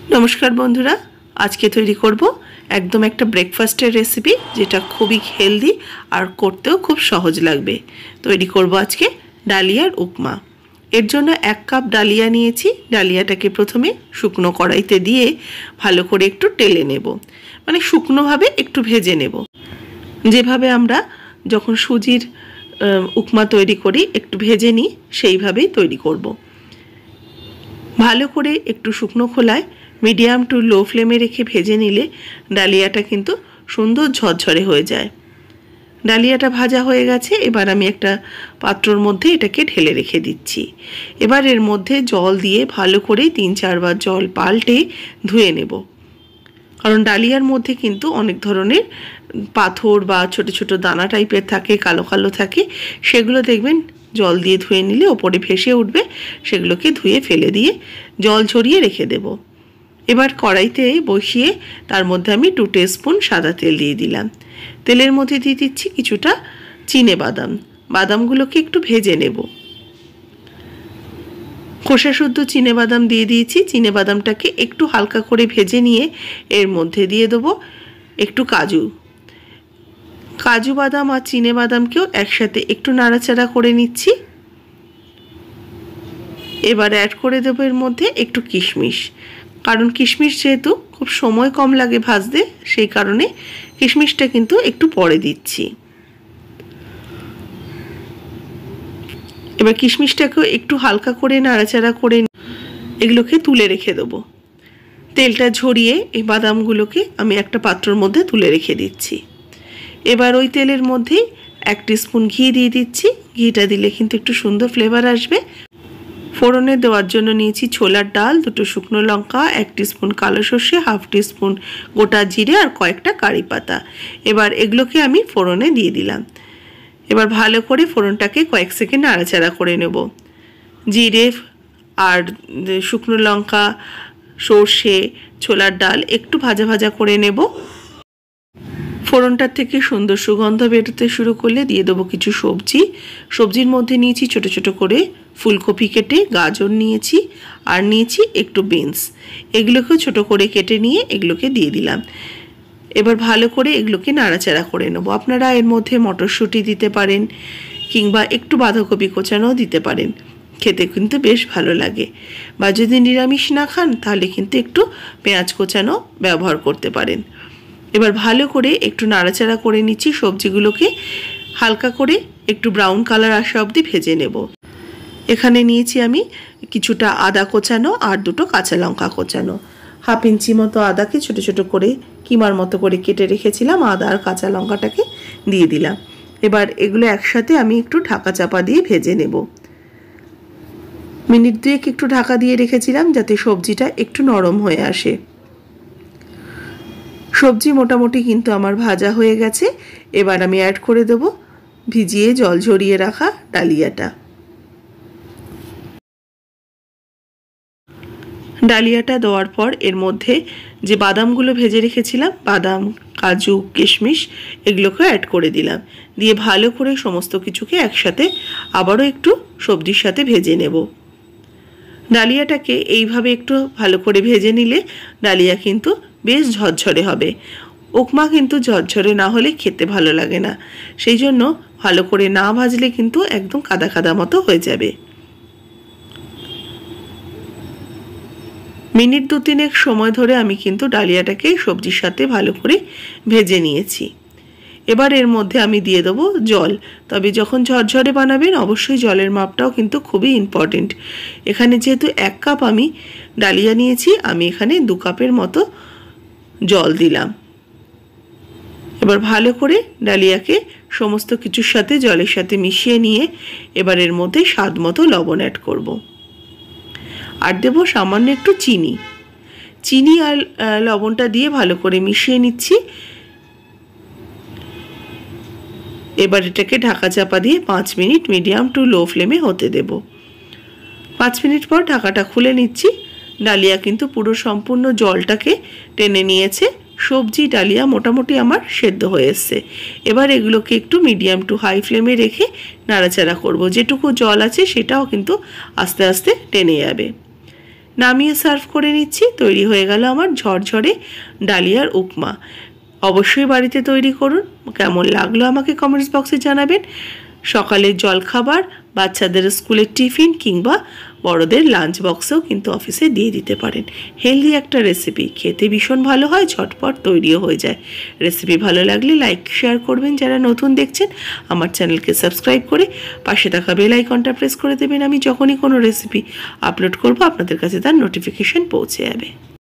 नमस्कार बंधुरा आज के तैरी करब एकदम एक ब्रेकफास्टर रेसिपि जेटा खूबी हेल्दी और करतेও खूब सहज लागबे। तैरी करब आज के डालियार उपमा। एर जोन्नो एक कप डालिया निয়েছি। डालियाटाके प्रथमे शुकनो कड़ाईते दिए भालो करे एकटु टेले नेब, माने शुकनो भावे एकटु भेजे नेब। जेभावे आमरा जखन सुजिर उपमा तैरी करी एकटु भेजे निই सेइभावेই तैरी करब। भालो करे एकटु शुकनो खोलाय मीडियम टू लो फ्लेमे रेखे भेजे निले डालियाटा किन्तु सुंदर झरझरे हो जाए। डालियाटा भाजा हो गेछे। एबार आमी एकटा पात्रोर मध्य एटाके ढेले रेखे दिচ্ছি। एबार एर मध्य जल दिए भालो करे 3-4 बार जल पाल्टे धुए नेब, कारण डालियार मध्य किन्तु अनेक धरनेर पाथर बा छोटो छोटो दाना टाइपेर थाके, कालो कालो थाके, सेगुलो देखबेन जल दिए धुए निले ओपरे भेसे उठबे। सेगुलोके धुए फेले दिए जल झरिए रेखे देब। एबार कड़ाईते बसिए तार मध्य आमी 2 टेस्पुन सादा तेल दिए दिलाम। तेलेर मध्य दिए दिচ্ছি কিছুটা চিনে বাদাম। বাদামগুলোকে একটু ভেজে নেব। খোসা শুদ্ধ চিনে বাদাম দিয়ে দিয়েছি। চিনে বাদামটাকে একটু হালকা করে ভেজে নিয়ে এর মধ্যে দিয়ে দেব একটু কাজু। কাজু বাদাম আর চিনে বাদামকেও একসাথে একটু নাড়াচাড়া করে নিচ্ছি। এবার অ্যাড করে দেব এর মধ্যে একটু কিশমিশ, কারণ কিশমিশ যেহেতু খুব সময় কম লাগে ভাজতে, সেই কারণে কিশমিশটা কিন্তু একটু পরে দিচ্ছি। এবার কিশমিশটাকে একটু হালকা করে নাড়াচাড়া করে এগুলোকে তুলে রেখে দেব। তেলটা ঝরিয়ে এই বাদামগুলোকে আমি একটা পাত্রের মধ্যে তুলে রেখে দিচ্ছি। এবার ওই তেলের মধ্যে 1 টিস্পুন ঘি দিয়ে দিচ্ছি। ঘিটা দিলে কিন্তু একটু সুন্দর ফ্লেভার আসবে। फोड़ने देওয়ার জন্য নিয়েছি ছোলার ডাল, 2 শুকনো লঙ্কা, 1 টিস্পুন কালো সরষে, 1/2 টিস্পুন গোটা জিরে আর কয়েকটা কারি পাতা। এবার এগুলোকে আমি ফোড়নে দিয়ে দিলাম। এবার ভালো করে ফোড়নটাকে কয়েক সেকেন্ড নাড়াচাড়া করে নেব। জিরে আর শুকনো লঙ্কা, সরষে, ছোলার ডাল একটু ভাজা ভাজা করে নেব। ফোড়নটার থেকে সুন্দর সুগন্ধ বেরোতে শুরু করলে দিয়ে দেবো কিছু সবজি। সবজির মধ্যে নিয়েছি ছোট ছোট করে ফুলকপি কেটে, গাজর নিয়েছি আর নিয়েছি একটু বিনস। এগুলোকে ছোট করে কেটে নিয়ে এগুলোকে দিয়ে দিলাম। এবার ভালো করে এগুলোকে নাড়াচাড়া করে নেব। আপনারা এর মধ্যে মটরশুঁটি দিতে পারেন কিংবা একটু বাঁধাকপি কোচানোও দিতে পারেন, খেতে কিন্তু বেশ ভালো লাগে। বা যদি নিরামিষ না খান তাহলে কিন্তু একটু পেঁয়াজ কোচানো ব্যবহার করতে পারেন। এবার ভালো করে একটু নাড়াচাড়া করে নিচ্ছি। সবজিগুলোকে হালকা করে একটু ব্রাউন কালার আসা অবধি ভেজে নেব। এখানে নিয়েছি আমি কিছুটা আদা কোচানো আর 2 কাঁচা লঙ্কা কোচানো। 1/2 ইঞ্চি মতো আদাকে ছোট ছোট করে কিমার মতো করে কেটে রেখেছিলাম। আদা আর কাঁচা লঙ্কাটাকে দিয়ে দিলাম। এবার এগুলো একসাথে আমি একটু ঢাকা চাপা দিয়ে ভেজে নেব। মিনিট 2 একটু ঢাকা দিয়ে রেখেছিলাম যাতে সবজিটা একটু নরম হয়ে আসে। সবজি মোটামুটি কিন্তু আমার ভাজা হয়ে গেছে। এবার আমি অ্যাড করে দেব ভিজিয়ে জল ঝরিয়ে রাখা ডালিয়াটা। ডালিয়াটা দেওয়ার পর এর মধ্যে যে বাদামগুলো ভেজে রেখেছিলাম, বাদাম, কাজু, কিশমিশ, এগুলোকে অ্যাড করে দিলাম। দিয়ে ভালো করে সমস্ত কিছুকে একসাথে আবারও একটু সবজির সাথে ভেজে নেব। ডালিয়াটাকে এইভাবে একটু ভালো করে ভেজে নিলে ডালিয়া কিন্তু বেশ ঝরঝরে হবে। উপমা কিন্তু ঝরঝরে না হলে খেতে ভালো লাগে না, সেই জন্য ভালো করে না ভাজলে কিন্তু একদম কাদা কাদা মতো হয়ে যাবে। মিনিট 2-3 সময় ধরে আমি কিন্তু ডালিয়াটাকে সবজির সাথে ভালো করে ভেজে নিয়েছি। এবার এর মধ্যে আমি দিয়ে দেব জল। তবে যখন ঝরঝরে বানাবেন অবশ্যই জলের মাপটাও কিন্তু খুবই ইম্পর্টেন্ট। এখানে যেহেতু 1 কাপ আমি ডালিয়া নিয়েছি, আমি এখানে 2 কাপের মতো জল দিলাম। এবার ভালো করে ডালিয়াকে সমস্ত কিছুর সাথে জলের সাথে মিশিয়ে নিয়ে এবার এর মধ্যে স্বাদ মতো লবণ অ্যাড করব। আর দেব সামান্য একটু চিনি। চিনি আর লবণটা দিয়ে ভালো করে মিশিয়ে নিচ্ছি। এবার এটাকে ঢাকা চাপা দিয়ে 5 মিনিট মিডিয়াম টু লো ফ্লেমে হতে দেব। 5 মিনিট পর ঢাকাটা খুলে নিচ্ছি। ডালিয়া কিন্তু পুরো সম্পূর্ণ জলটাকে টেনে নিয়েছে। সবজি ডালিয়া মোটামুটি আমার সেদ্ধ হয়ে এসছে। এবার এগুলোকে একটু মিডিয়াম টু হাই ফ্লেমে রেখে নাড়াচাড়া করব। যেটুকু জল আছে সেটাও কিন্তু আস্তে আস্তে টেনে যাবে। নামিয়ে সার্ভ করে নিচ্ছি। তৈরি হয়ে গেল আমার ঝরঝরে ডালিয়ার উপমা। অবশ্যই বাড়িতে তৈরি করুন। কেমন লাগলো আমাকে কমেন্টস বক্সে জানাবেন। সকালের জলখাবার, বাচ্চাদের স্কুলের টিফিন কিংবা বড়দের লাঞ্চ বক্সেও কিন্তু অফিসে দিয়ে দিতে পারেন। হেলদি একটা রেসিপি, খেতে ভীষণ ভালো হয়, ঝটপট তৈরিও হয়ে যায়। রেসিপি ভালো লাগলে লাইক শেয়ার করবেন। যারা নতুন দেখছেন আমার চ্যানেলকে সাবস্ক্রাইব করে পাশে থাকা বেল আইকনটা প্রেস করে দেবেন। আমি যখনই কোনো রেসিপি আপলোড করব আপনাদের কাছে তার নোটিফিকেশন পৌঁছে যাবে।